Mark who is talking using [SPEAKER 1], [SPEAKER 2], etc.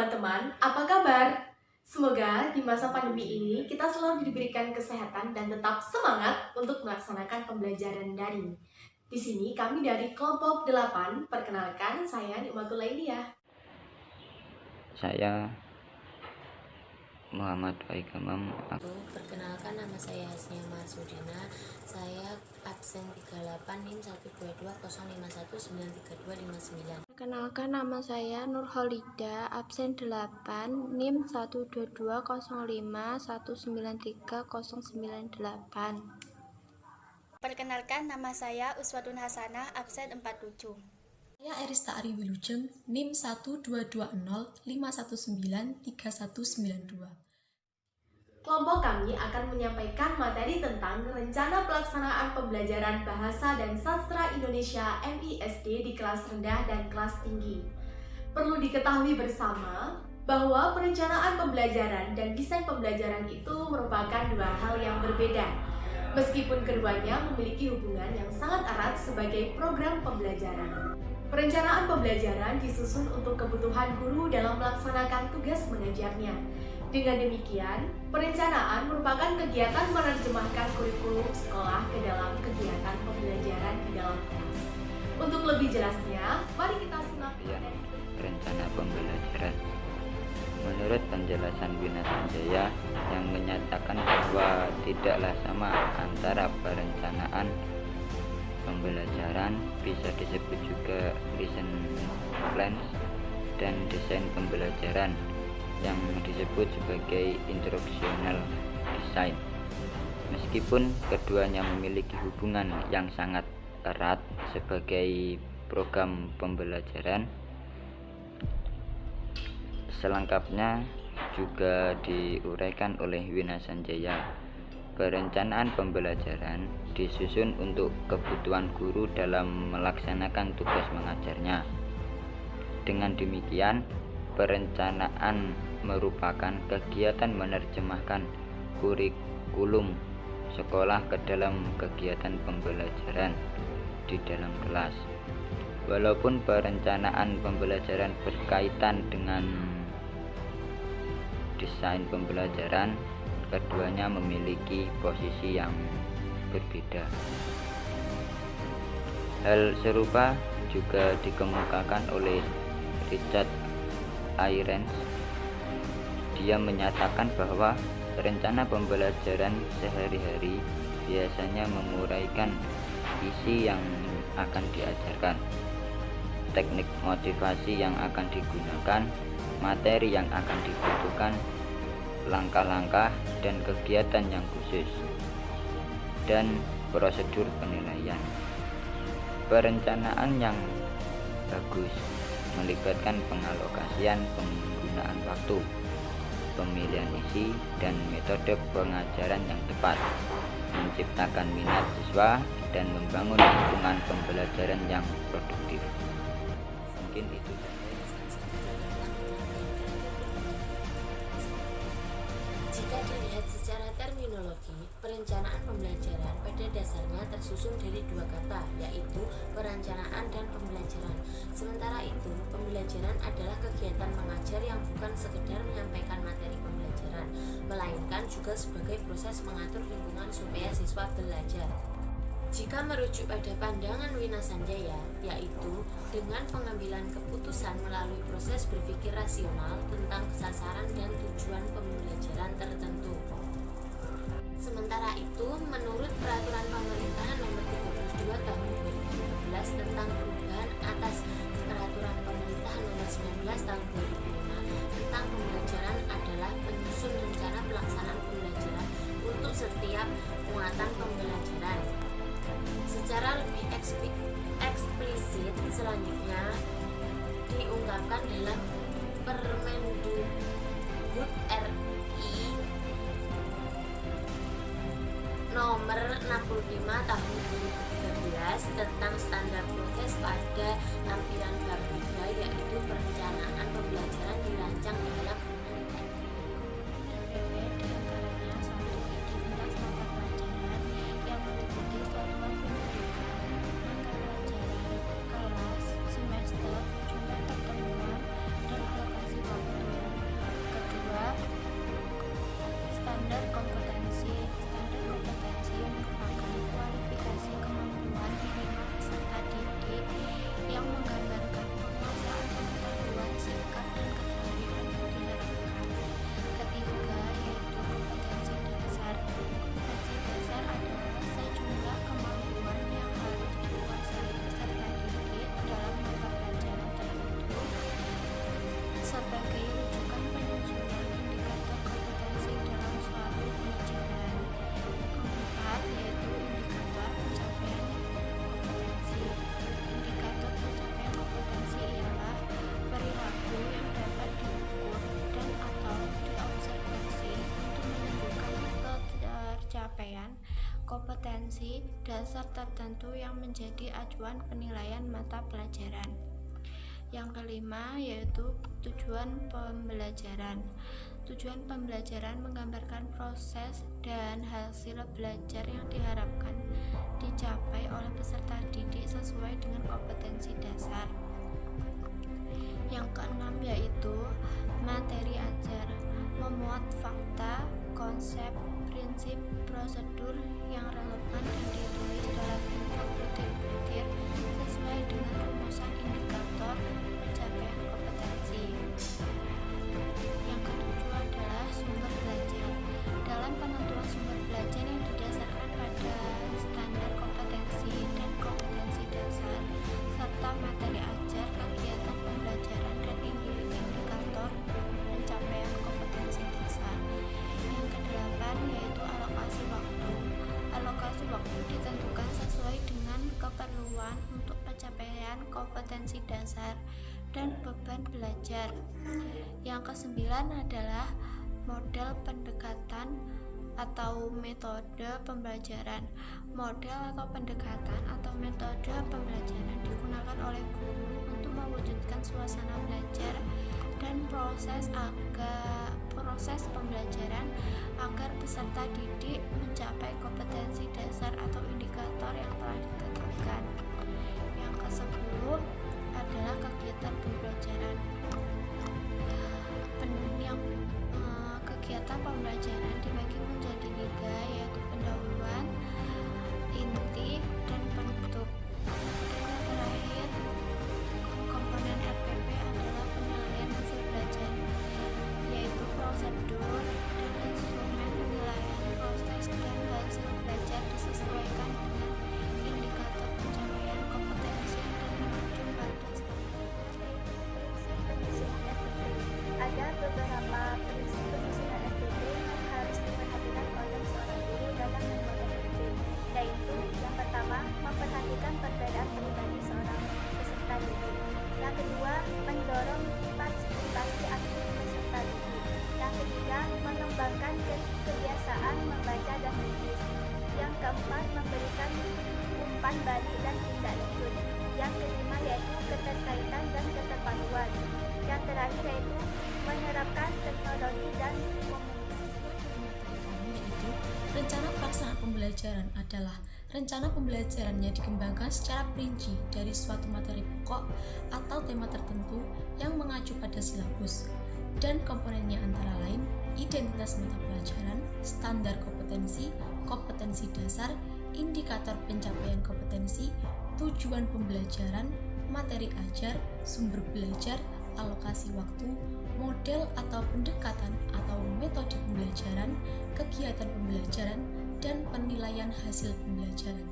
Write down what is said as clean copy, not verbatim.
[SPEAKER 1] teman-teman, apa kabar? Semoga di masa pandemi ini kita selalu diberikan kesehatan dan tetap semangat untuk melaksanakan pembelajaran daring. Di sini kami dari kelompok 8, perkenalkan saya Nikmatul Lailiyah.
[SPEAKER 2] Saya Muhammad Faigamam.
[SPEAKER 3] Perkenalkan, nama saya Hasnia Marsudina. Saya absen 38 NIM 12205193259.
[SPEAKER 4] Perkenalkan, nama saya Nurholida, absen 8 NIM 12205193098.
[SPEAKER 5] Perkenalkan, nama saya Uswatun Hasanah, absen 47.
[SPEAKER 6] Saya Erista Ari Wilujeng, NIM 12205193192.
[SPEAKER 1] Kelompok kami akan menyampaikan materi tentang rencana pelaksanaan pembelajaran Bahasa dan Sastra Indonesia MISD di kelas rendah dan kelas tinggi. Perlu diketahui bersama bahwa perencanaan pembelajaran dan desain pembelajaran itu merupakan dua hal yang berbeda. Meskipun keduanya memiliki hubungan yang sangat erat sebagai program pembelajaran. Perencanaan pembelajaran disusun untuk kebutuhan guru dalam melaksanakan tugas mengajarnya. Dengan demikian, perencanaan merupakan kegiatan menerjemahkan kurikulum sekolah ke dalam kegiatan pembelajaran di dalam kelas. Untuk lebih jelasnya, mari kita simak
[SPEAKER 2] Rencana pembelajaran. Menurut penjelasan Wina Sanjaya yang menyatakan bahwa tidaklah sama antara perencanaan pembelajaran, bisa disebut juga lesson plans, dan desain pembelajaran yang disebut sebagai instructional design. Meskipun keduanya memiliki hubungan yang sangat erat sebagai program pembelajaran, selengkapnya juga diuraikan oleh Wina Sanjaya. Perencanaan pembelajaran disusun untuk kebutuhan guru dalam melaksanakan tugas mengajarnya. Dengan demikian, perencanaan merupakan kegiatan menerjemahkan kurikulum sekolah ke dalam kegiatan pembelajaran di dalam kelas. Walaupun perencanaan pembelajaran berkaitan dengan desain pembelajaran, keduanya memiliki posisi yang berbeda. Hal serupa juga dikemukakan oleh Richard Ahrens. Dia menyatakan bahwa rencana pembelajaran sehari-hari biasanya menguraikan isi yang akan diajarkan, teknik motivasi yang akan digunakan, materi yang akan dibutuhkan, langkah-langkah dan kegiatan yang khusus, dan prosedur penilaian. Perencanaan yang bagus melibatkan pengalokasian penggunaan waktu, pemilihan isi, dan metode pengajaran yang tepat, menciptakan minat siswa, dan membangun lingkungan pembelajaran yang produktif. Mungkin itu.
[SPEAKER 3] Jika dilihat secara terminologi, perencanaan pembelajaran pada dasarnya tersusun dari dua kata, yaitu perencanaan dan pembelajaran. Sementara itu, pembelajaran adalah kegiatan mengajar yang bukan sekedar menyampaikan materi pembelajaran, melainkan juga sebagai proses mengatur lingkungan supaya siswa belajar. Jika merujuk pada pandangan Wina Sanjaya, yaitu dengan pengambilan keputusan melalui proses berpikir rasional tentang sasaran dan tujuan pembelajaran tertentu. Sementara itu, menurut Peraturan Pemerintahan Nomor 32 Tahun 2013 tentang perubahan atas Peraturan Pemerintahan Nomor 19 Tahun 2005 tentang pembelajaran adalah penyusun rencana pelaksanaan pembelajaran untuk setiap muatan pembelajaran. Secara lebih eksplisit selanjutnya diungkapkan dalam Permendikbud RI Nomor 65 Tahun 2013 tentang standar proses pada lampiran bab 3, yaitu perencanaan pembelajaran dirancang dalam
[SPEAKER 4] semester, jumlah pertemuan, dan alokasi waktu. pencapaian kompetensi dasar tertentu yang menjadi acuan penilaian mata pelajaran. Yang kelima yaitu tujuan pembelajaran. Tujuan pembelajaran menggambarkan proses dan hasil belajar yang diharapkan dicapai oleh peserta didik sesuai dengan kompetensi dasar. Yang keenam yaitu materi ajar, memuat fakta, konsep, prinsip, prosedur yang relevan dan ditulis dalam bentuk butir-butir sesuai dengan rumusan indikator pencapaian kompetensi. Yang ketujuh adalah sumber belajar. Dalam penentuan sumber belajar yang didasarkan pada standar kompetensi dan kompetensi dasar serta materi ajar, kegiatan pembelajaran dan indikator pencapaian kompetensi dasar. Yang kedelapan yaitu alokasi waktu. Alokasi waktu ditentukan sesuai dengan keperluan untuk pencapaian kompetensi dasar dan beban belajar. Yang kesembilan adalah model pendekatan atau metode pembelajaran. Model atau pendekatan atau metode pembelajaran digunakan oleh guru untuk mewujudkan suasana belajar dan proses pembelajaran agar peserta didik mencapai kompetensi dasar atau indikator yang telah ditetapkan. Yang ke-10 adalah kegiatan pembelajaran. Kegiatan pembelajaran dibagi menjadi 3 yaitu pendahuluan, inti, dan penutup. Dan yang terakhir, komponen RPP adalah penilaian hasil belajar, yaitu prosedur dan instrumen penilaian proses dan hasil belajar disesuaikan dengan indikator pencapaian kompetensi dan mengacu pada
[SPEAKER 5] Prinsip penyusunan RPP. Ada beberapa prinsip penyusunan RPP yang harus diperhatikan oleh seorang guru dalam membuat RPP, yaitu yang pertama, memperhatikan perbedaan pribadi seorang peserta didik. Yang kedua, mendorong partisipasi aktif peserta didik. Yang ketiga, mengembangkan kebiasaan membaca dan menulis. Yang keempat, memberikan umpan balik dan tindak lanjut. Yang kelima yaitu keterkaitan dan keterpaduan. Yang terakhir yaitu menerapkan teknologi dan komunikasi.
[SPEAKER 6] Yaitu rencana pelaksanaan pembelajaran adalah rencana pembelajarannya dikembangkan secara perinci dari suatu materi pokok atau tema tertentu yang mengacu pada silabus, dan komponennya antara lain identitas mata pelajaran, standar kompetensi, kompetensi dasar, indikator pencapaian kompetensi, tujuan pembelajaran, materi ajar, sumber belajar, alokasi waktu, model atau pendekatan atau metode pembelajaran, kegiatan pembelajaran, dan penilaian hasil pembelajaran.